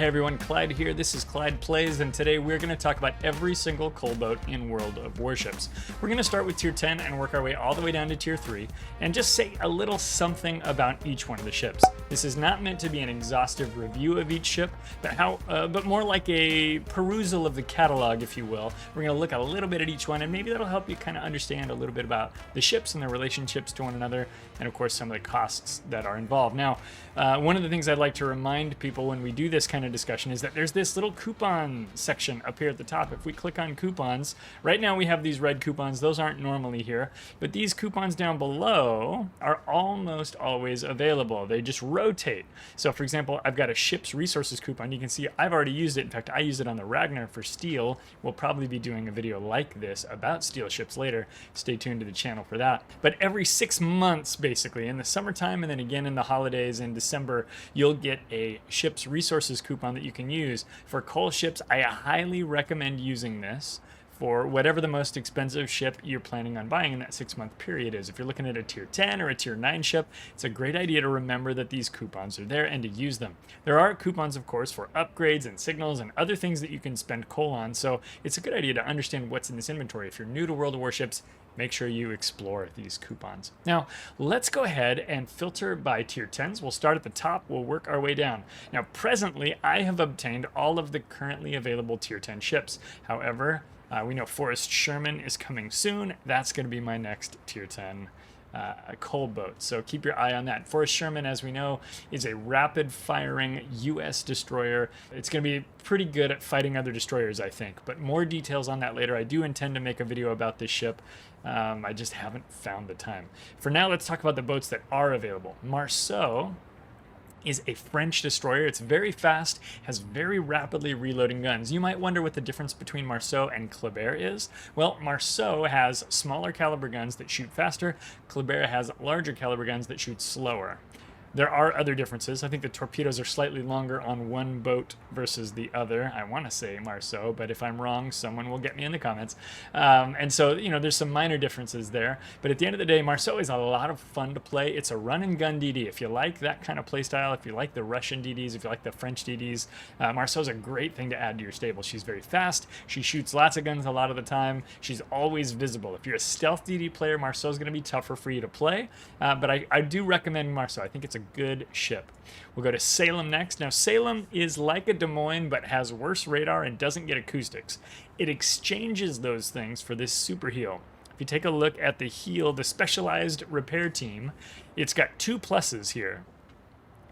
Hey everyone, Clyde here. This is Clyde Plays, and today we're going to talk about every single coal boat in World of Warships. We're going to start with Tier 10 and work our way all the way down to Tier 3, and just say a little something about each one of the ships. This is not meant to be an exhaustive review of each ship, but more like a perusal of the catalog, if you will. We're going to look a little bit at each one, and maybe that'll help you kind of understand a little bit about the ships and their relationships to one another, and of course some of the costs that are involved. Now, one of the things I'd like to remind people when we do this kind of discussion is that there's this little coupon section up here at the top. If we click on coupons, right now we have these red coupons. Those aren't normally here, but these coupons down below are almost always available. They just rotate. So for example, I've got a ship's resources coupon. You can see I've already used it. In fact, I use it on the Ragnar for steel. We'll probably be doing a video like this about steel ships later. Stay tuned to the channel for that. But every 6 months, basically, in the summertime and then again in the holidays in December, you'll get a ship's resources coupon that you can use. For coal ships, I highly recommend using this for whatever the most expensive ship you're planning on buying in that 6-month period is. If you're looking at a Tier 10 or a Tier 9 ship, it's a great idea to remember that these coupons are there and to use them. There are coupons, of course, for upgrades and signals and other things that you can spend coal on, so it's a good idea to understand what's in this inventory. If you're new to World of Warships, make sure you explore these coupons. Now, let's go ahead and filter by Tier 10s. We'll start at the top, we'll work our way down. Now, presently, I have obtained all of the currently available Tier 10 ships. However, we know Forrest Sherman is coming soon. That's going to be my next Tier 10 coal boat, so keep your eye on that. Forrest Sherman, as we know, is a rapid-firing U.S. destroyer. It's going to be pretty good at fighting other destroyers, I think, but more details on that later. I do intend to make a video about this ship. I just haven't found the time. For now, let's talk about the boats that are available. Marceau is a French destroyer. It's very fast, has very rapidly reloading guns. You might wonder what the difference between Marceau and Clyde is. Well, Marceau has smaller caliber guns that shoot faster. Clyde has larger caliber guns that shoot slower. There are other differences. I think the torpedoes are slightly longer on one boat versus the other. I want to say Marceau, but if I'm wrong, someone will get me in the comments. And so, you know, there's some minor differences there. But at the end of the day, Marceau is a lot of fun to play. It's a run-and-gun DD. If you like that kind of play style, if you like the Russian DDs, if you like the French DDs, Marceau's a great thing to add to your stable. She's very fast. She shoots lots of guns a lot of the time. She's always visible. If you're a stealth DD player, Marceau's going to be tougher for you to play. But I do recommend Marceau. I think it's a good ship. We'll go to Salem next. Now, Salem is like a Des Moines, but has worse radar and doesn't get acoustics. It exchanges those things for this super heel. If you take a look at the heel, the specialized repair team, it's got 2 pluses here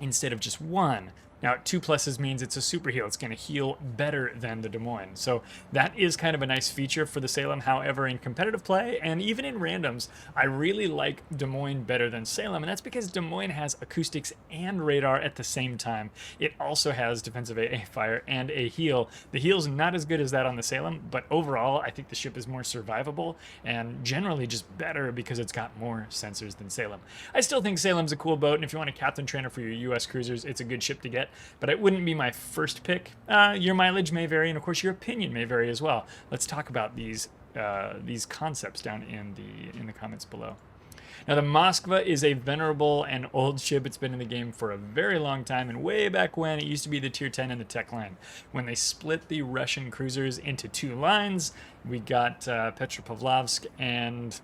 instead of just 1. Now, 2 pluses means it's a super heal. It's going to heal better than the Des Moines. So that is kind of a nice feature for the Salem. However, in competitive play and even in randoms, I really like Des Moines better than Salem. And that's because Des Moines has acoustics and radar at the same time. It also has defensive AA fire and a heal. The heal's not as good as that on the Salem, but overall, I think the ship is more survivable and generally just better because it's got more sensors than Salem. I still think Salem's a cool boat, and if you want a captain trainer for your U.S. cruisers, it's a good ship to get. But it wouldn't be my first pick. Your mileage may vary, and of course your opinion may vary as well. Let's talk about these concepts down in the comments below. Now, the Moskva is a venerable and old ship. It's been in the game for a very long time, and way back when, it used to be the Tier 10 in the tech line. When they split the Russian cruisers into 2 lines, we got Petropavlovsk and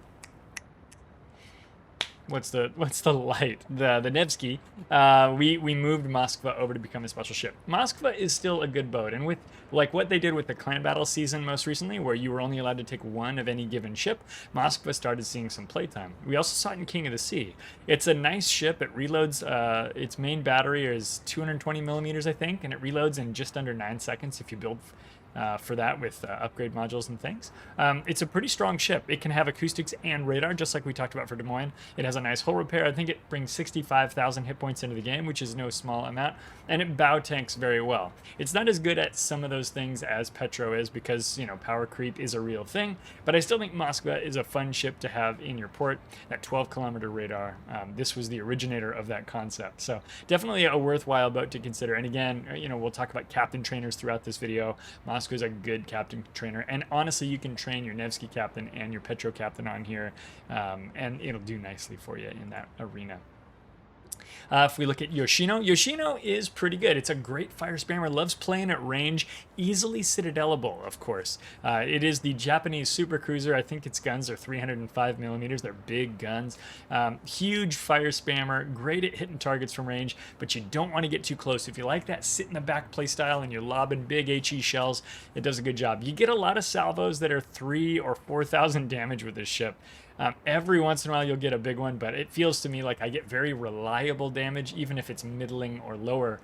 what's the light? The Nevsky. We moved Moskva over to become a special ship. Moskva is still a good boat, and with like what they did with the clan battle season most recently, where you were only allowed to take 1 of any given ship, Moskva started seeing some playtime. We also saw it in King of the Sea. It's a nice ship. It reloads. Its main battery is 220 millimeters, I think, and it reloads in just under 9 seconds if you build for that with upgrade modules and things. It's a pretty strong ship. It can have acoustics and radar, just like we talked about for Des Moines. It has a nice hull repair. I think it brings 65,000 hit points into the game, which is no small amount, and it bow tanks very well. It's not as good at some of those things as Petro is because, you know, power creep is a real thing, but I still think Moskva is a fun ship to have in your port. That 12-kilometer radar, this was the originator of that concept, so definitely a worthwhile boat to consider. And again, you know, we'll talk about captain trainers throughout this video. Moskva is a good captain trainer, and honestly, you can train your Nevsky captain and your Petro captain on here, and it'll do nicely for you in that arena. If we look at Yoshino, Yoshino is pretty good. It's a great fire spammer, loves playing at range, easily citadelable, of course. It is the Japanese super cruiser. I think its guns are 305 millimeters. They're big guns. Huge fire spammer, great at hitting targets from range, but you don't want to get too close. If you like that sit in the back play style and you're lobbing big HE shells, it does a good job. You get a lot of salvos that are 3,000 or 4,000 damage with this ship. Every once in a while you'll get a big one, but it feels to me like I get very reliable damage, even if it's middling or lower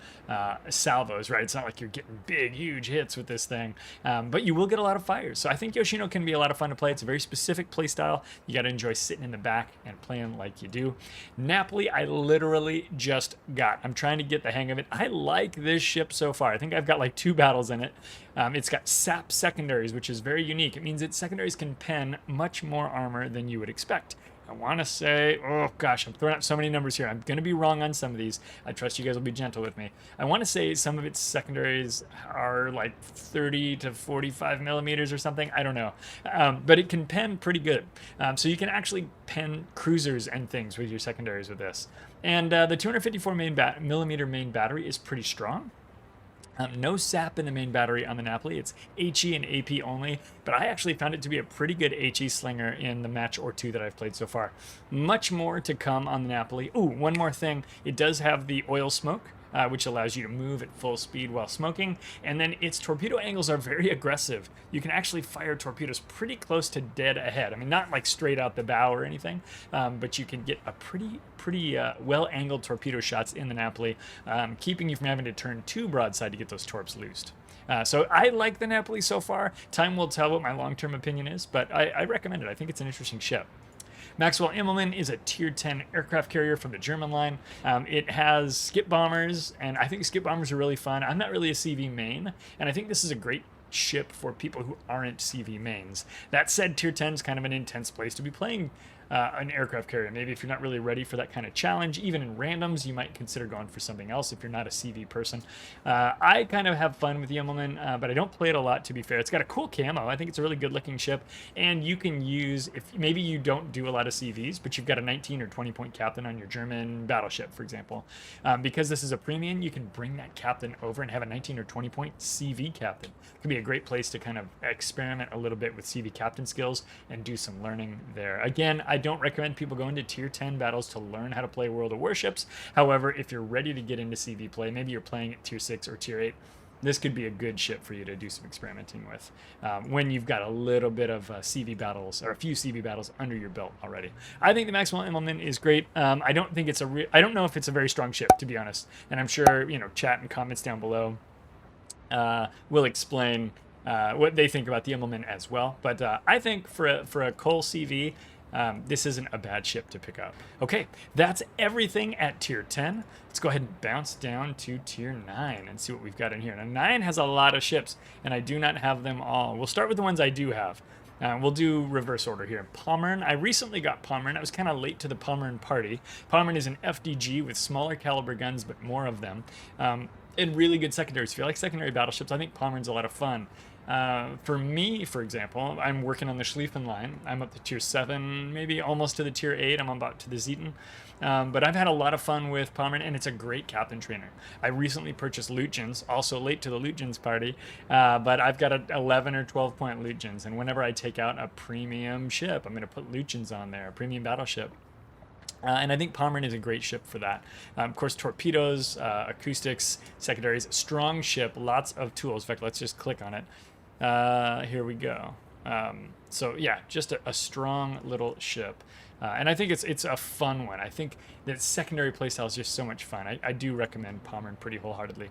salvos, right? It's not like you're getting big, huge hits with this thing, but you will get a lot of fires. So I think Yoshino can be a lot of fun to play. It's a very specific play style. You got to enjoy sitting in the back and playing like you do. Napoli, I literally just got. I'm trying to get the hang of it. I like this ship so far. I think I've got like 2 battles in it. It's got sap secondaries, which is very unique. It means its secondaries can pen much more armor than you would expect. I want to say, oh gosh, I'm throwing out so many numbers here. I'm going to be wrong on some of these. I trust you guys will be gentle with me. I want to say some of its secondaries are like 30 to 45 millimeters or something. I don't know. But it can pen pretty good. So you can actually pen cruisers and things with your secondaries with this. And the 254 millimeter main battery is pretty strong. No sap in the main battery on the Napoli. It's HE and AP only, but I actually found it to be a pretty good HE slinger in the match or 2 that I've played so far. Much more to come on the Napoli. Ooh, one more thing. It does have the oil smoke, which allows you to move at full speed while smoking, and then its torpedo angles are very aggressive. You can actually fire torpedoes pretty close to dead ahead. I mean, not like straight out the bow or anything, but you can get a pretty well-angled torpedo shots in the Napoli, keeping you from having to turn too broadside to get those torps loosed. So I like the Napoli so far. Time will tell what my long-term opinion is, but I recommend it. I think it's an interesting ship. Maxwell Immelmann is a Tier 10 aircraft carrier from the German line. It has skip bombers, and I think skip bombers are really fun. I'm not really a CV main, and I think this is a great ship for people who aren't CV mains. That said, Tier 10 is kind of an intense place to be playing an aircraft carrier. Maybe if you're not really ready for that kind of challenge, even in randoms, you might consider going for something else if you're not a CV person. I kind of have fun with the Immelmann, but I don't play it a lot, to be fair. It's got a cool camo. I think it's a really good looking ship, and you can use, if maybe you don't do a lot of CVs, but you've got a 19 or 20 point captain on your German battleship, for example. Because this is a premium, you can bring that captain over and have a 19 or 20 point CV captain. It can be a great place to kind of experiment a little bit with CV captain skills and do some learning there. Again, I don't recommend people go into Tier 10 battles to learn how to play World of Warships. However, if you're ready to get into CV play, maybe you're playing at Tier 6 or Tier 8, this could be a good ship for you to do some experimenting with when you've got a little bit of CV battles, or a few CV battles under your belt already. I think the Maxwell Immelmann is great. I don't think it's I don't know if it's a very strong ship, to be honest. And I'm sure, chat and comments down below will explain what they think about the Immelmann as well. But I think for a Cole CV, this isn't a bad ship to pick up. Okay, that's everything at Tier 10. Let's go ahead and bounce down to Tier 9 and see what we've got in here. Now, 9 has a lot of ships, and I do not have them all. We'll start with the ones I do have. We'll do reverse order here. Pommern. I recently got Pommern. I was kind of late to the Pommern party. Pommern is an FDG with smaller caliber guns, but more of them. And really good secondaries. If you like secondary battleships, I think Pommern's a lot of fun. For me, for example, I'm working on the Schlieffen line. I'm up to Tier 7, maybe almost to the Tier 8. I'm about to the Zeton. But I've had a lot of fun with Pommern, and it's a great captain trainer. I recently purchased Lutjens, also late to the Lutjens party, but I've got an 11 or 12 point Lutjens, and whenever I take out a premium ship, I'm going to put Lutjens on there, a premium battleship. And I think Pommern is a great ship for that. Of course, torpedoes, acoustics, secondaries, strong ship, lots of tools. In fact, let's just click on it. Here we go. So yeah, just a strong little ship. And I think it's a fun one. I think that secondary playstyle is just so much fun. I do recommend Pommern pretty wholeheartedly.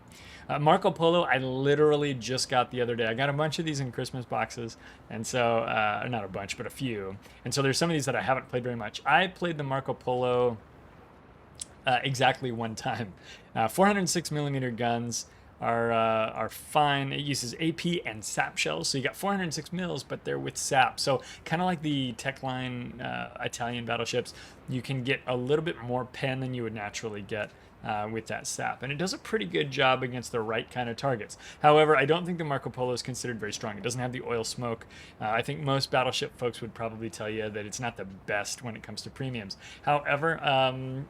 Marco Polo, I literally just got the other day. I got a bunch of these in Christmas boxes, and so, not a bunch, but a few. And so there's some of these that I haven't played very much. I played the Marco Polo exactly one time. 406 millimeter guns are fine. It uses AP and sap shells, so you got 406 mils, but they're with sap. So kind of like the Techline Italian battleships, you can get a little bit more pen than you would naturally get with that sap, and it does a pretty good job against the right kind of targets. However, I don't think the Marco Polo is considered very strong. It doesn't have the oil smoke. I think most battleship folks would probably tell you that it's not the best when it comes to premiums. However,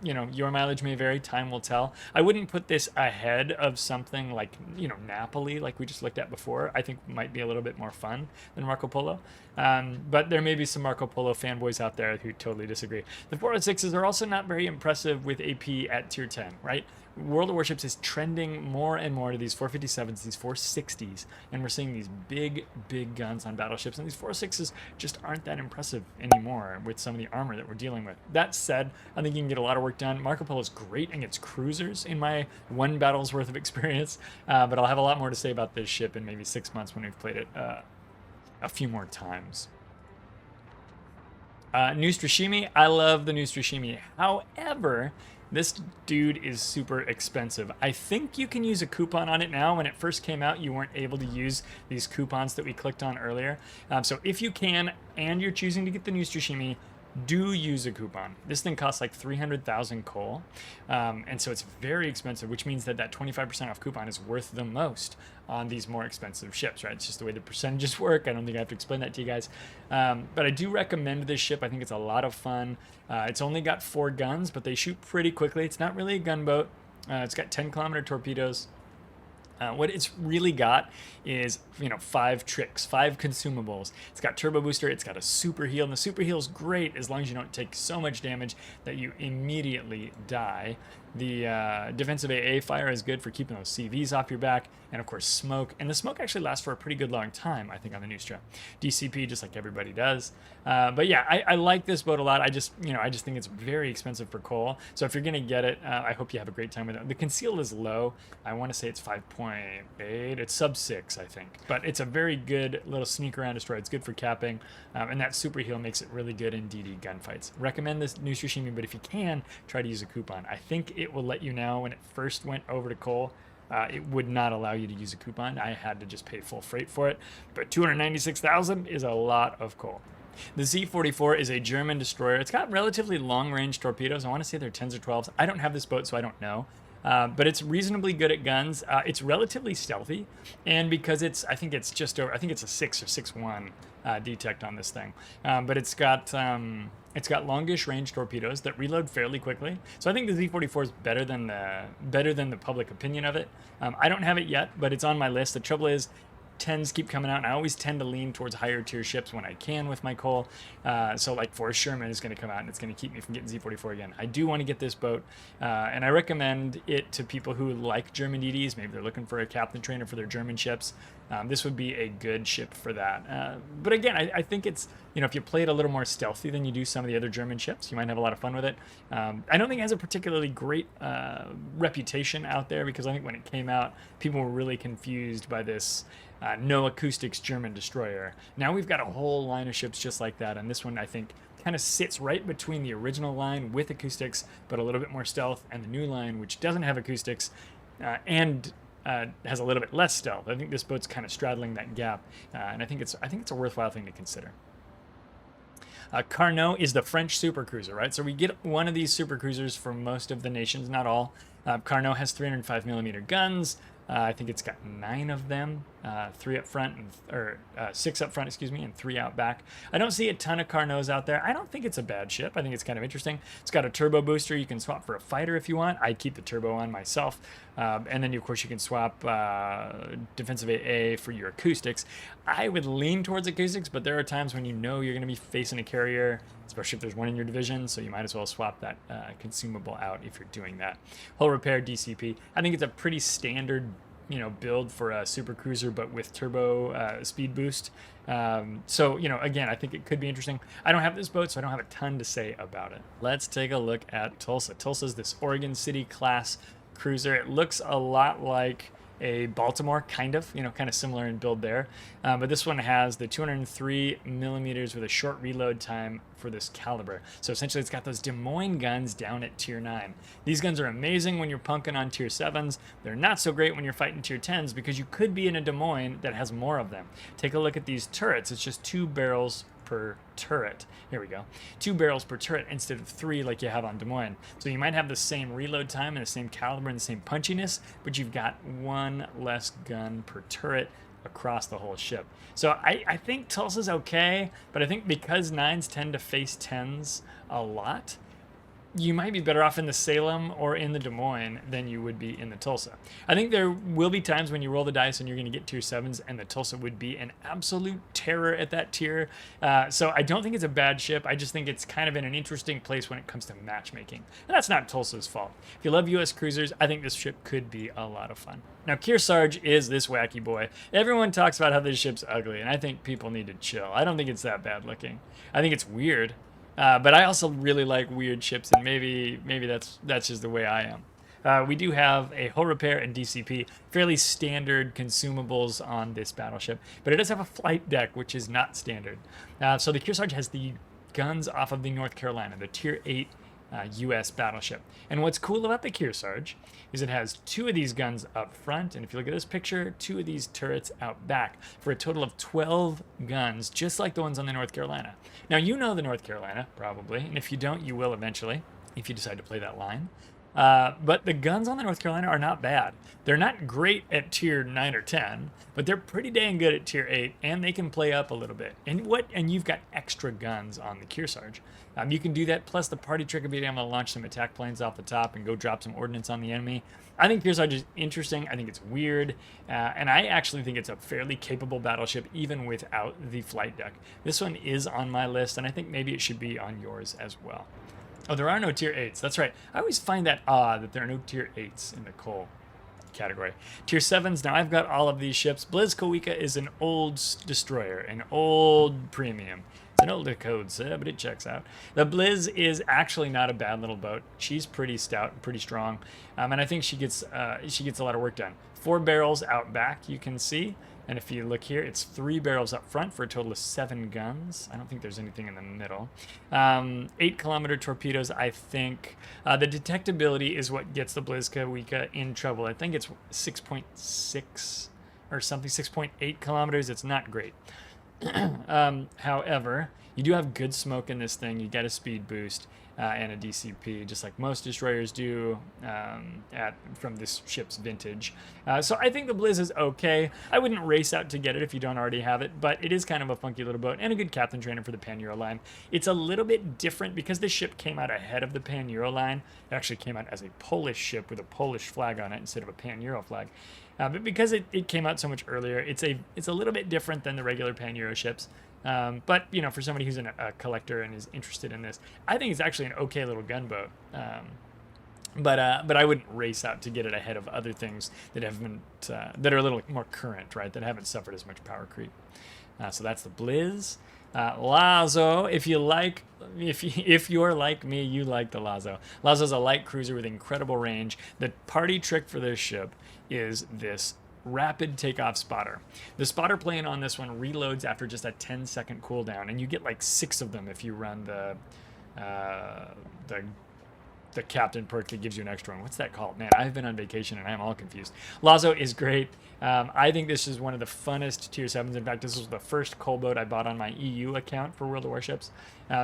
you know, your mileage may vary. Time will tell. I wouldn't put this ahead of something like, you know, Napoli, like we just looked at before. I think might be a little bit more fun than Marco Polo. But there may be some Marco Polo fanboys out there who totally disagree. The 406s are also not very impressive with AP at tier 10, right? World of Warships is trending more and more to these 457s, these 460s, and we're seeing these big, big guns on battleships, and these 406s just aren't that impressive anymore with some of the armor that we're dealing with. That said, I think you can get a lot of work done. Marco Polo is great against cruisers in my one battle's worth of experience, but I'll have a lot more to say about this ship in maybe 6 months when we've played it a few more times. Neustrashimy, I love the Neustrashimy. However, this dude is super expensive. I think you can use a coupon on it now. When it first came out, you weren't able to use these coupons that we clicked on earlier. So if you can, and you're choosing to get the Neustrashimy, do use a coupon. This thing costs like 300,000 coal, and so it's very expensive, which means that that 25% off coupon is worth the most on these more expensive ships, right? It's just the way the percentages work. I don't think I have to explain that to you guys, but I do recommend this ship. I think it's a lot of fun. It's only got 4 guns, but they shoot pretty quickly. It's not really a gunboat. It's got 10-kilometer torpedoes. What it's really got is, you know, 5 tricks, 5 consumables. It's got turbo booster, it's got a super heal, and the super heal is great as long as you don't take so much damage that you immediately die. The defensive AA fire is good for keeping those CVs off your back, and of course smoke. And the smoke actually lasts for a pretty good long time, I think, on the Neustra. DCP, just like everybody does. But yeah, I like this boat a lot. I just think it's very expensive for coal. So if you're gonna get it, I hope you have a great time with it. The conceal is low. I want to say it's 5.8. It's sub 6, I think. But it's a very good little sneak around destroyer. It's good for capping, and that super heal makes it really good in DD gunfights. Recommend this Neustrashimy, but if you can, try to use a coupon. I think it will let you know. When it first went over to coal, it would not allow you to use a coupon. I had to just pay full freight for it, but 296,000 is a lot of coal. The Z-44 is a German destroyer. It's got relatively long-range torpedoes. I want to say they're 10s or 12s. I don't have this boat, so I don't know. But it's reasonably good at guns. It's relatively stealthy, and because I think it's a 6 or 6.1 detect on this thing. But it's got longish range torpedoes that reload fairly quickly. So I think the Z-44 is better than the public opinion of it. I don't have it yet, but it's on my list. The trouble is, 10s keep coming out, and I always tend to lean towards higher tier ships when I can with my coal. So like Forrest Sherman is going to come out, and it's going to keep me from getting Z-44 again. I do want to get this boat, and I recommend it to people who like German DDs. Maybe they're looking for a captain trainer for their German ships. This would be a good ship for that. But again, I think it's, you know, if you play it a little more stealthy than you do some of the other German ships, you might have a lot of fun with it. I don't think it has a particularly great reputation out there, because I think when it came out, people were really confused by this no acoustics German destroyer. Now we've got a whole line of ships just like that, and this one I think kind of sits right between the original line with acoustics, but a little bit more stealth, and the new line, which doesn't have acoustics and has a little bit less stealth. I think this boat's kind of straddling that gap, and I think it's a worthwhile thing to consider. Carnot is the French supercruiser, right? So we get one of these supercruisers for most of the nations, not all. Carnot has 305mm guns. I think it's got 9 of them, 3 up front, or 6 up front, excuse me, and 3 out back. I don't see a ton of Carnots out there. I don't think it's a bad ship. I think it's kind of interesting. It's got a turbo booster. You can swap for a fighter if you want. I'd keep the turbo on myself. And then, of course, you can swap defensive AA for your acoustics. I would lean towards acoustics, but there are times when you know you're going to be facing a carrier, especially if there's one in your division, so you might as well swap that consumable out if you're doing that. Hull repair, DCP. I think it's a pretty standard, you know, build for a supercruiser, but with turbo speed boost. So, you know, again, I think it could be interesting. I don't have this boat, so I don't have a ton to say about it. Let's take a look at Tulsa. Tulsa's this Oregon City class cruiser. It looks a lot like a Baltimore, kind of similar in build there. But this one has the 203mm with a short reload time for this caliber. So essentially it's got those Des Moines guns down at tier 9. These guns are amazing when you're punking on tier 7s. They're not so great when you're fighting tier 10s, because you could be in a Des Moines that has more of them. Take a look at these turrets. It's just 2 barrels per turret. Here we go. 2 barrels per turret instead of 3 like you have on Des Moines. So you might have the same reload time and the same caliber and the same punchiness, but you've got 1 less gun per turret across the whole ship. So I think Tulsa's okay, but I think because 9s tend to face 10s a lot, you might be better off in the Salem or in the Des Moines than you would be in the Tulsa. I think there will be times when you roll the dice and you're going to get tier 7s, and the Tulsa would be an absolute terror at that tier. So I don't think it's a bad ship. I just think it's kind of in an interesting place when it comes to matchmaking. And that's not Tulsa's fault. If you love U.S. cruisers, I think this ship could be a lot of fun. Now, Kearsarge is this wacky boy. Everyone talks about how this ship's ugly, and I think people need to chill. I don't think it's that bad looking. I think it's weird. But I also really like weird ships, and maybe that's just the way I am. We do have a hull repair and DCP, fairly standard consumables on this battleship, but it does have a flight deck, which is not standard. So the Kearsarge has the guns off of the North Carolina, the Tier 8 U.S. battleship. And what's cool about the Kearsarge is it has 2 of these guns up front, and if you look at this picture, 2 of these turrets out back, for a total of 12 guns, just like the ones on the North Carolina. Now, you know the North Carolina, probably, and if you don't, you will eventually, if you decide to play that line. But the guns on the North Carolina are not bad. They're not great at tier 9 or 10, but they're pretty dang good at tier 8, and they can play up a little bit. And you've got extra guns on the Kearsarge. You can do that, plus the party trick of being able to launch some attack planes off the top and go drop some ordnance on the enemy. I think Kearsarge is interesting. I think it's weird, and I actually think it's a fairly capable battleship, even without the flight deck. This one is on my list, and I think maybe it should be on yours as well. Oh, there are no tier 8s. That's right. I always find that odd that there are no tier 8s in the coal category. Tier 7s, now I've got all of these ships. Blyskawica is an old destroyer, an old premium. It's an older code, but it checks out. The Blizz is actually not a bad little boat. She's pretty stout and pretty strong, and I think she gets a lot of work done. 4 barrels out back, you can see. And if you look here, it's 3 barrels up front for a total of 7 guns. I don't think there's anything in the middle. 8-kilometer torpedoes, I think. The detectability is what gets the Blyskawica in trouble. I think it's 6.6 or something, 6.8 kilometers. It's not great. However, you do have good smoke in this thing. You get a speed boost and a DCP, just like most destroyers do from this ship's vintage. So I think the Blizz is okay. I wouldn't race out to get it if you don't already have it, but it is kind of a funky little boat and a good captain trainer for the Pan-Euro line. It's a little bit different because this ship came out ahead of the Pan-Euro line. It actually came out as a Polish ship with a Polish flag on it instead of a Pan-Euro flag. But because it came out so much earlier, it's a little bit different than the regular Pan-Euro ships. But, you know, for somebody who's a collector and is interested in this, I think it's actually an okay little gunboat. But I wouldn't race out to get it ahead of other things that haven't that are a little more current, right? That haven't suffered as much power creep. So that's the Blizz. Lazo, if you're like me, you like the Lazo. Lazo's a light cruiser with incredible range. The party trick for this ship is this rapid takeoff spotter. The spotter plane on this one reloads after just a 10-second cooldown, and you get like 6 of them if you run the captain perk that gives you an extra one. What's that called? Man, I've been on vacation and I'm all confused. Lazo is great. I think this is one of the funnest tier 7s. In fact, this was the first coal boat I bought on my EU account for World of Warships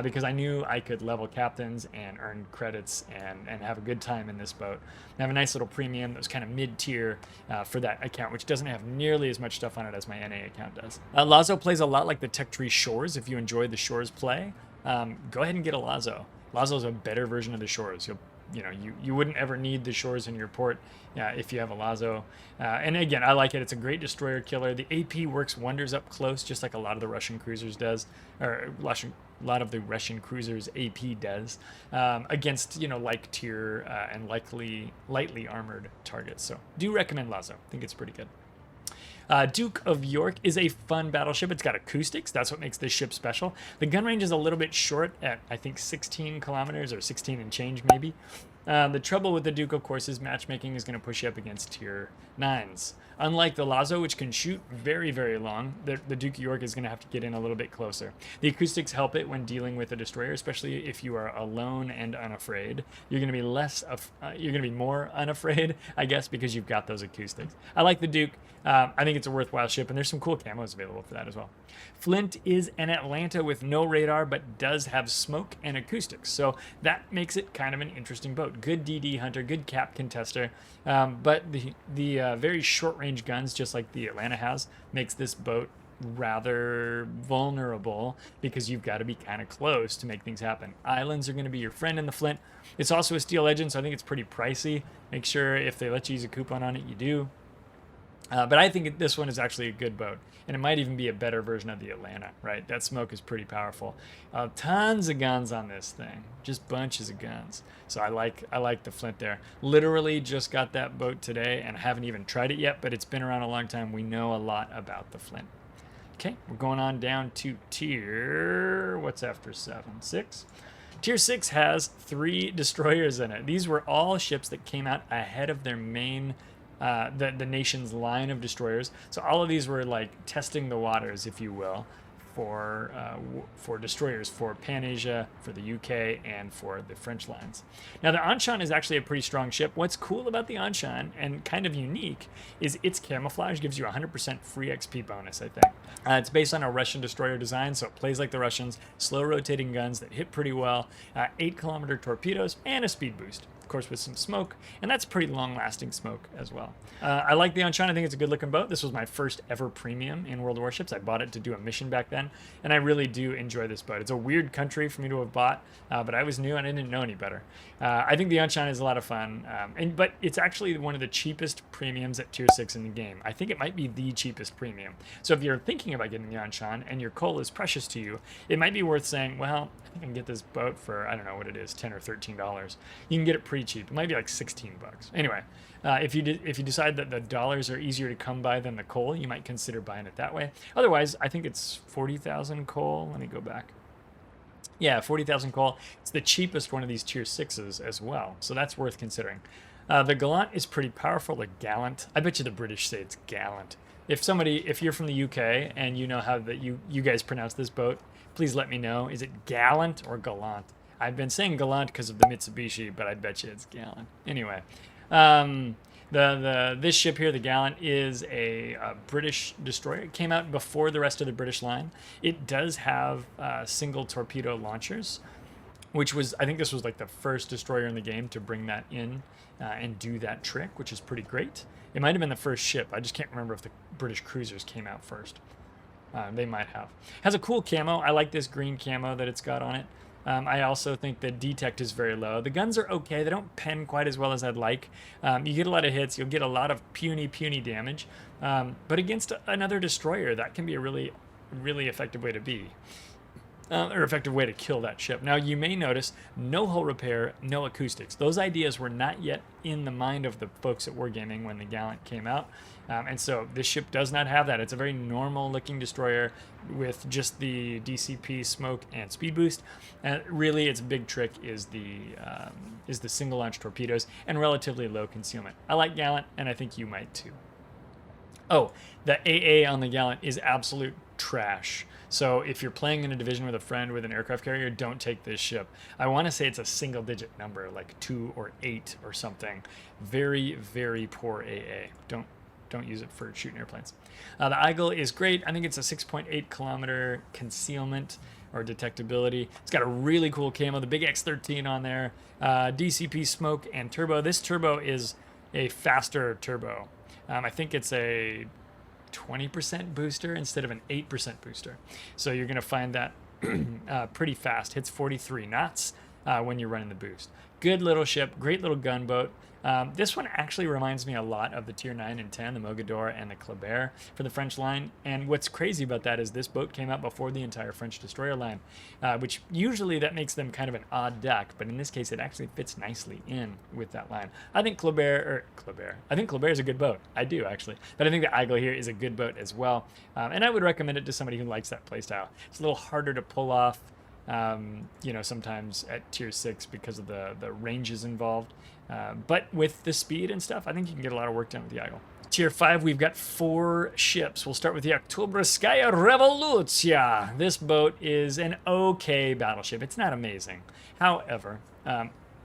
because I knew I could level captains and earn credits and have a good time in this boat. I have a nice little premium that was kind of mid-tier for that account, which doesn't have nearly as much stuff on it as my NA account does. Lazo plays a lot like the Tech Tree Shores. If you enjoy the Shores play, go ahead and get a Lazo. Lazo's a better version of the Shores. You wouldn't ever need the Shores in your port if you have a Lazo. And again, I like it. It's a great destroyer killer. The AP works wonders up close, just like a lot of the Russian cruisers does, or a lot of the Russian cruisers AP does, against like tier and lightly armored targets. So do recommend Lazo. I think it's pretty good. Duke of York is a fun battleship. It's got acoustics. That's what makes this ship special. The gun range is a little bit short at, I think, 16 kilometers or 16 and change maybe. The trouble with the Duke, of course, is matchmaking is going to push you up against tier 9s. Unlike the Lazo, which can shoot very, very long, the Duke of York is going to have to get in a little bit closer. The acoustics help it when dealing with a destroyer, especially if you are alone and unafraid. You're going to be you're going to be more unafraid, I guess, because you've got those acoustics. I like the Duke. I think it's a worthwhile ship, and there's some cool camos available for that as well. Flint is an Atlanta with no radar, but does have smoke and acoustics, so that makes it kind of an interesting boat. Good DD hunter, good cap contester, but the very short-range guns, just like the Atlanta has, makes this boat rather vulnerable because you've got to be kind of close to make things happen. Islands are going to be your friend in the Flint. It's also a steel legend, so I think it's pretty pricey. Make sure if they let you use a coupon on it, you do. But I think this one is actually a good boat, and it might even be a better version of the Atlanta, right? That smoke is pretty powerful. Tons of guns on this thing, just bunches of guns. So I like the Flint there. Literally just got that boat today and haven't even tried it yet, but it's been around a long time. We know a lot about the Flint. Okay, we're going on down to tier, what's after 7? 6? Tier 6 has 3 destroyers in it. These were all ships that came out ahead of their main the nation's line of destroyers. So all of these were like testing the waters, if you will, for destroyers for Pan Asia, for the UK, and for the French lines. Now the Anshan is actually a pretty strong ship. What's cool about the Anshan, and kind of unique, is its camouflage gives you 100% free XP bonus, I think. It's based on a Russian destroyer design, so it plays like the Russians, slow rotating guns that hit pretty well, 8-kilometer torpedoes, and a speed boost. Of course, with some smoke, and that's pretty long-lasting smoke as well. I like the Anshan. I think it's a good-looking boat. This was my first ever premium in World of Warships. I bought it to do a mission back then, and I really do enjoy this boat. It's a weird country for me to have bought, but I was new and I didn't know any better. I think the Anshan is a lot of fun, but it's actually one of the cheapest premiums at Tier 6 in the game. I think it might be the cheapest premium. So if you're thinking about getting the Anshan and your coal is precious to you, it might be worth saying, well, I think I can get this boat for, I don't know what it is, $10 or $13. You can get it pretty cheap. It might be like 16 bucks. Anyway, if you decide that the dollars are easier to come by than the coal, you might consider buying it that way. Otherwise, I think it's 40,000 coal. Let me go back. Yeah, 40,000 coal. It's the cheapest one of these tier 6s as well, so that's worth considering. The Gallant is pretty powerful. The Gallant. I bet you the British say it's Gallant. If you're from the UK and you know how you guys pronounce this boat, please let me know. Is it Gallant or Gallant? I've been saying Gallant because of the Mitsubishi, but I bet you it's Gallant. Anyway, this ship here, the Gallant, is a British destroyer. It came out before the rest of the British line. It does have single torpedo launchers, which was, I think this was like the first destroyer in the game to bring that in and do that trick, which is pretty great. It might have been the first ship. I just can't remember if the British cruisers came out first. They might have. Has a cool camo. I like this green camo that it's got on it. I also think the detect is very low. The guns are okay. They don't pen quite as well as I'd like. You get a lot of hits. You'll get a lot of puny damage. But against another destroyer, that can be a really, really effective way to be. Or effective way to kill that ship. Now, you may notice no hull repair, no acoustics. Those ideas were not yet in the mind of the folks at Wargaming when the Gallant came out. And so this ship does not have that. It's a very normal-looking destroyer with just the DCP, smoke, and speed boost. And really, its big trick is the single-launch torpedoes and relatively low concealment. I like Gallant, and I think you might too. Oh, the AA on the Gallant is absolute trash. So if you're playing in a division with a friend with an aircraft carrier, don't take this ship. I want to say it's a single-digit number, like 2 or 8 or something. Very, very poor AA. Don't use it for shooting airplanes. The Aigle is great. I think it's a 6.8 kilometer concealment or detectability. It's got a really cool camo, the big X13 on there, DCP, smoke, and turbo. This turbo is a faster turbo. I think it's a 20% booster instead of an 8% booster. So you're going to find that pretty fast. Hits 43 knots when you're running the boost. Good little ship, great little gunboat. This one actually reminds me a lot of the Tier 9 and 10, the Mogador and the Kleber for the French line. And what's crazy about that is this boat came out before the entire French destroyer line, which usually that makes them kind of an odd deck, but in this case it actually fits nicely in with that line. I think Kleber is a good boat. I do actually, but I think the Aigle here is a good boat as well. And I would recommend it to somebody who likes that playstyle. It's a little harder to pull off. You know, sometimes at tier 6 because of the ranges involved. But with the speed and stuff, I think you can get a lot of work done with the Aigle. Tier 5, we've got 4 ships. We'll start with the Oktyabryskaya Revolutsiya. This boat is an okay battleship. It's not amazing. However,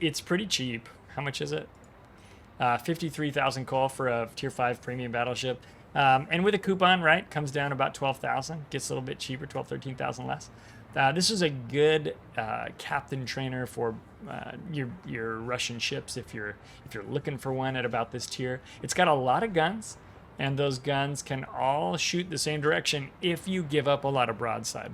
it's pretty cheap. How much is it? 53,000 coal for a tier 5 premium battleship. And with a coupon, right, comes down about 12,000. Gets a little bit cheaper, 12, 13,000 less. This is a good captain trainer for your Russian ships if you're looking for one at about this tier. It's got a lot of guns, and those guns can all shoot the same direction if you give up a lot of broadside.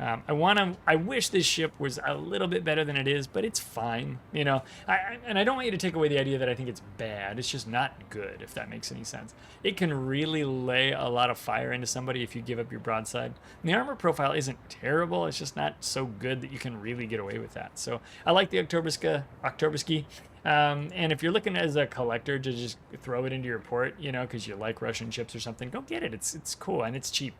I wish this ship was a little bit better than it is, but it's fine, you know. And I don't want you to take away the idea that I think it's bad. It's just not good, if that makes any sense. It can really lay a lot of fire into somebody if you give up your broadside. And the armor profile isn't terrible. It's just not so good that you can really get away with that. So I like the Oktyabryski. And if you're looking as a collector to just throw it into your port, you know, because you like Russian ships or something, go get it. It's cool and it's cheap.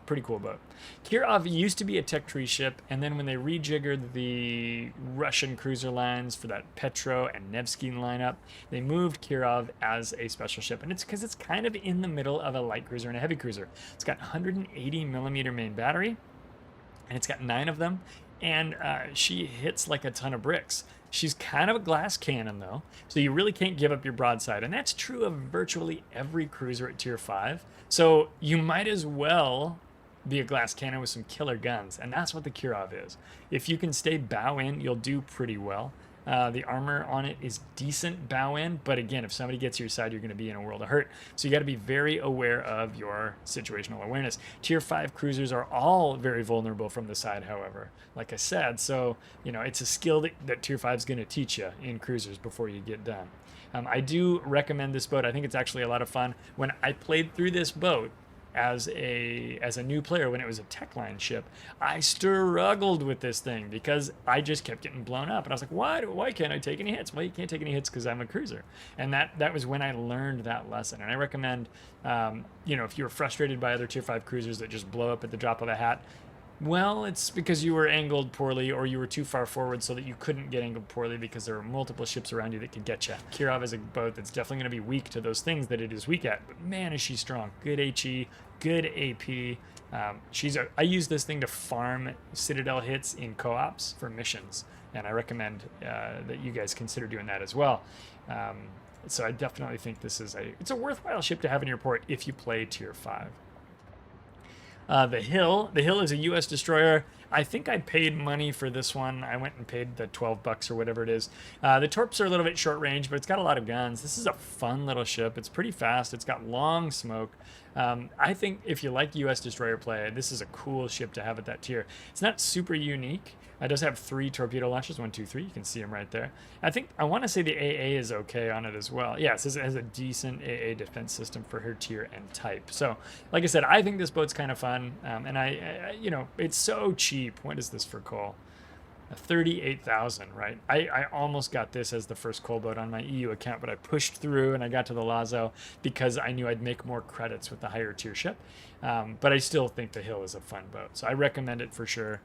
Pretty cool boat. Kirov used to be a tech tree ship, and then when they rejiggered the Russian cruiser lines for that Petro and Nevsky lineup, they moved Kirov as a special ship, and it's because it's kind of in the middle of a light cruiser and a heavy cruiser. It's got 180 millimeter main battery, and it's got 9 of them, and she hits like a ton of bricks. She's kind of a glass cannon, though, so you really can't give up your broadside, and that's true of virtually every cruiser at Tier 5. So you might as well be a glass cannon with some killer guns, and that's what the Kirov is. If you can stay bow in, you'll do pretty well. The armor on it is decent bow in, but again, if somebody gets your side, you're going to be in a world of hurt. So you got to be very aware of your situational awareness. Tier 5 cruisers are all very vulnerable from the side, however, like I said. So, you know, it's a skill that Tier 5 is going to teach you in cruisers before you get done. I do recommend this boat. I think it's actually a lot of fun. When I played through this boat as a new player, when it was a tech line ship, I struggled with this thing because I just kept getting blown up, and I was like, why can't I take any hits? Well, you can't take any hits because I'm a cruiser. And that was when I learned that lesson. And I recommend, you know, if you're frustrated by other Tier 5 cruisers that just blow up at the drop of a hat, well, it's because you were angled poorly or you were too far forward so that you couldn't get angled poorly because there are multiple ships around you that could get you. Kirov is a boat that's definitely going to be weak to those things that it is weak at, but man, is she strong. Good HE, good AP. I use this thing to farm Citadel hits in co-ops for missions, and I recommend that you guys consider doing that as well. So I definitely think it's a worthwhile ship to have in your port if you play Tier 5. The Hill is a U.S. destroyer. I think I paid money for this one. I went and paid the $12 or whatever it is. The torps are a little bit short range, but it's got a lot of guns. This is a fun little ship. It's pretty fast. It's got long smoke. I think if you like U.S. destroyer play, this is a cool ship to have at that tier. It's not super unique. It does have 3 torpedo launchers, 1, 2, 3. You can see them right there. I want to say the AA is okay on it as well. Yes, it has a decent AA defense system for her tier and type. So, like I said, I think this boat's kind of fun. And I you know, it's so cheap. What is this for coal? 38,000, right? I almost got this as the first coal boat on my EU account, but I pushed through and I got to the Lazo because I knew I'd make more credits with the higher tier ship. But I still think the Hill is a fun boat, so I recommend it for sure,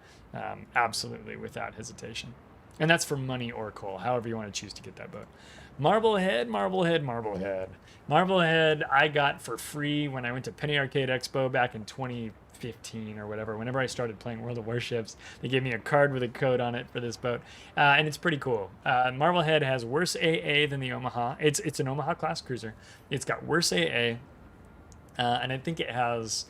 absolutely, without hesitation. And that's for money or coal, however you want to choose to get that boat. Marblehead I got for free when I went to Penny Arcade Expo back in 2015 or whatever. Whenever I started playing World of Warships, they gave me a card with a code on it for this boat, and it's pretty cool. Marblehead has worse AA than the Omaha. It's an Omaha class cruiser. It's got worse AA, and I think it has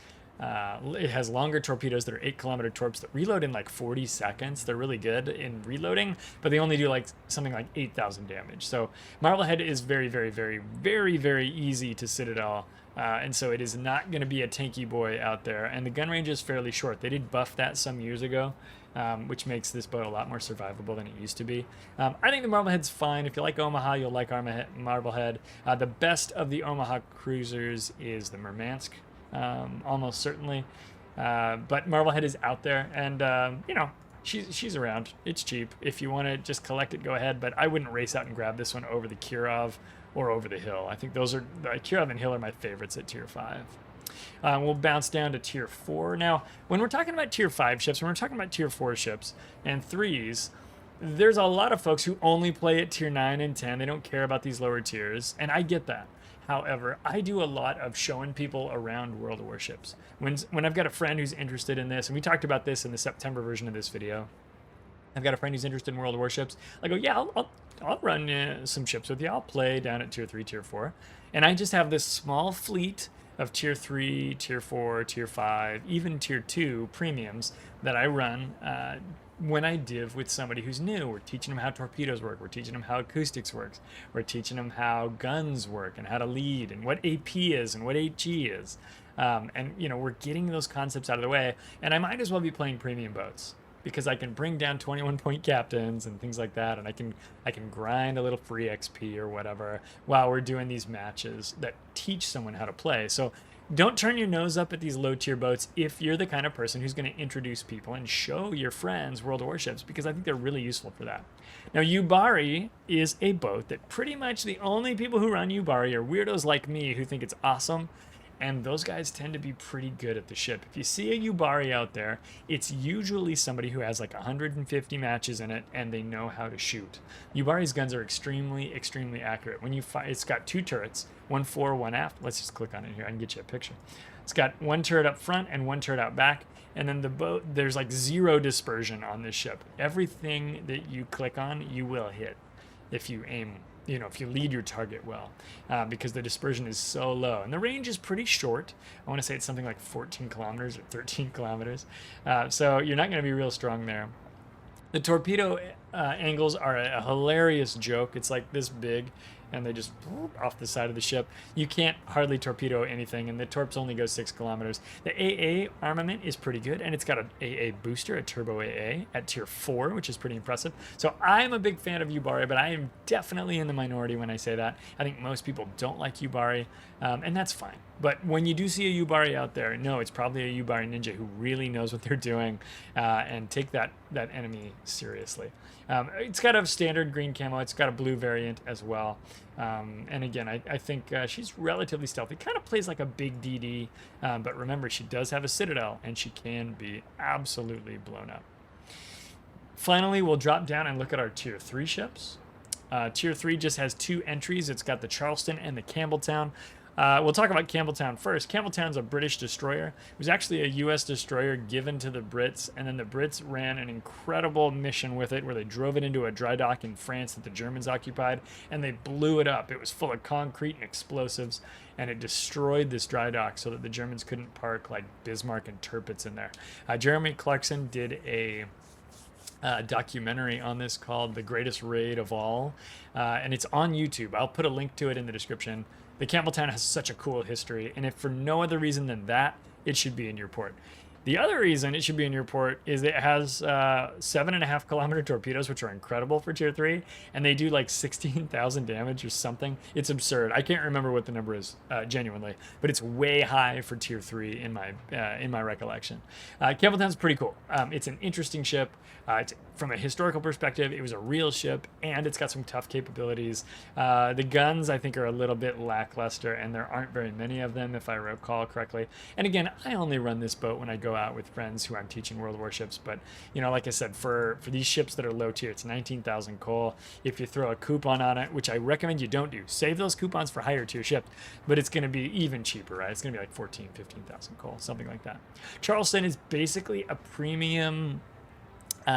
longer torpedoes that are 8-kilometer torps that reload in like 40 seconds. They're really good in reloading, but they only do like something like 8,000 damage. So Marblehead is very, very, very, very, very easy to Citadel. And so it is not going to be a tanky boy out there. And the gun range is fairly short. They did buff that some years ago, which makes this boat a lot more survivable than it used to be. I think the Marblehead's fine. If you like Omaha, you'll like Marblehead. The best of the Omaha cruisers is the Murmansk, almost certainly. But Marblehead is out there, and you know, she's around. It's cheap. If you want to just collect it, go ahead. But I wouldn't race out and grab this one over the Kirov or over the Hill. I think the Kirov and Hill are my favorites at Tier 5. We'll bounce down to tier 4. Now, when we're talking about tier 5 ships, when we're talking about tier 4 ships and 3s, there's a lot of folks who only play at tier 9 and 10. They don't care about these lower tiers, and I get that. However, I do a lot of showing people around World of Warships. When I've got a friend who's interested in this, and we talked about this in the September version of this video, I've got a friend who's interested in World of Warships. I go, yeah, I'll run some ships with you. I'll play down at tier 3, tier 4. And I just have this small fleet of tier 3, tier 4, tier 5, even tier 2 premiums that I run when I div with somebody who's new. We're teaching them how torpedoes work. We're teaching them how acoustics works. We're teaching them how guns work and how to lead and what AP is and what HE is. And, you know, we're getting those concepts out of the way. And I might as well be playing premium boats because I can bring down 21-point captains and things like that. And I can grind a little free XP or whatever while we're doing these matches that teach someone how to play. So don't turn your nose up at these low tier boats if you're the kind of person who's going to introduce people and show your friends World of Warships, because I think they're really useful for that. Now, Yubari is a boat that pretty much the only people who run Yubari are weirdos like me who think it's awesome, and those guys tend to be pretty good at the ship. If you see a Yubari out there, it's usually somebody who has like 150 matches in it and they know how to shoot. Yubari's guns are extremely, extremely accurate. When you it's got 2 turrets, one fore, one aft. Let's just click on it here. I can get you a picture. It's got 1 turret up front and 1 turret out back. And then the boat, there's like 0 dispersion on this ship. Everything that you click on, you will hit if you aim, you know, if you lead your target well, because the dispersion is so low. And the range is pretty short. I want to say it's something like 14 kilometers or 13 kilometers. So you're not going to be real strong there. The torpedo angles are a hilarious joke. It's like this big, and they just off the side of the ship. You can't hardly torpedo anything, and the torps only go 6 kilometers. The AA armament is pretty good, and it's got an AA booster, a turbo AA, at tier 4, which is pretty impressive. So I'm a big fan of Yubari, but I am definitely in the minority when I say that. I think most people don't like Yubari, and that's fine. But when you do see a Yubari out there, no, it's probably a Yubari ninja who really knows what they're doing, and take that enemy seriously. It's got a standard green camo. It's got a blue variant as well. And again, I think she's relatively stealthy. Kind of plays like a big DD, but remember, she does have a citadel, and she can be absolutely blown up. Finally, we'll drop down and look at our tier 3 ships. Tier 3 just has 2 entries. It's got the Charleston and the Campbeltown. We'll talk about Campbeltown first. Campbelltown's a British destroyer. It was actually a U.S. destroyer given to the Brits, and then the Brits ran an incredible mission with it where they drove it into a dry dock in France that the Germans occupied, and they blew it up. It was full of concrete and explosives, and it destroyed this dry dock so that the Germans couldn't park like Bismarck and Tirpitz in there. Jeremy Clarkson did a documentary on this called The Greatest Raid of All, and it's on YouTube. I'll put a link to it in the description. The Campbeltown has such a cool history, and if for no other reason than that, it should be in your port. The other reason it should be in your port is it has 7.5 kilometer torpedoes, which are incredible for tier 3, and they do like 16,000 damage or something. It's absurd. I can't remember what the number is genuinely, but it's way high for tier 3 in my recollection. Campbelltown's pretty cool. It's an interesting ship. From a historical perspective, it was a real ship, and it's got some tough capabilities. The guns, I think, are a little bit lackluster, and there aren't very many of them, if I recall correctly. And again, I only run this boat when I go out with friends who I'm teaching World of Warships, but, you know, like I said, for these ships that are low tier, it's 19,000 coal. If you throw a coupon on it, which I recommend you don't do, save those coupons for higher tier ships, but it's going to be even cheaper, right? It's going to be like 14,000, 15,000 coal, something like that. Charleston is basically a premium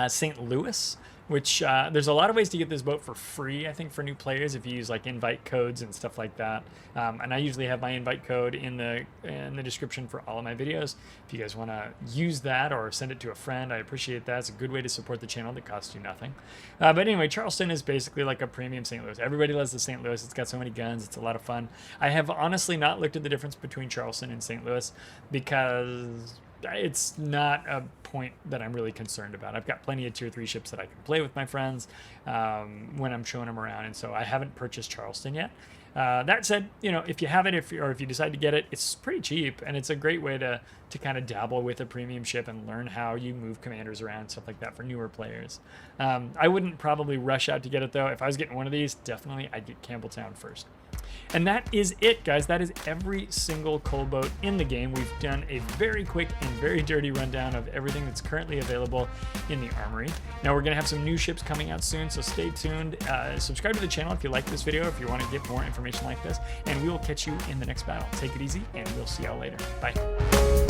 St. Louis, which there's a lot of ways to get this boat for free, I think, for new players if you use like invite codes and stuff like that. And I usually have my invite code in the description for all of my videos. If you guys want to use that or send it to a friend, I appreciate that. It's a good way to support the channel that costs you nothing. But anyway, Charleston is basically like a premium St. Louis. Everybody loves the St. Louis. It's got so many guns. It's a lot of fun. I have honestly not looked at the difference between Charleston and St. Louis because it's not a point that I'm really concerned about. I've got plenty of tier 3 ships that I can play with my friends when I'm showing them around, and so I haven't purchased Charleston yet. That said, you know, if you have it, if you decide to get it, it's pretty cheap, and it's a great way to kind of dabble with a premium ship and learn how you move commanders around, stuff like that for newer players. I wouldn't probably rush out to get it though. If I was getting one of these, definitely I'd get Campbeltown first. And that is it, guys. That is every single coal boat in the game. We've done a very quick and very dirty rundown of everything that's currently available in the armory. Now we're going to have some new ships coming out soon, so stay tuned. Subscribe to the channel if you like this video, if you want to get more information like this, and we will catch you in the next battle. Take it easy, and we'll see y'all later. Bye.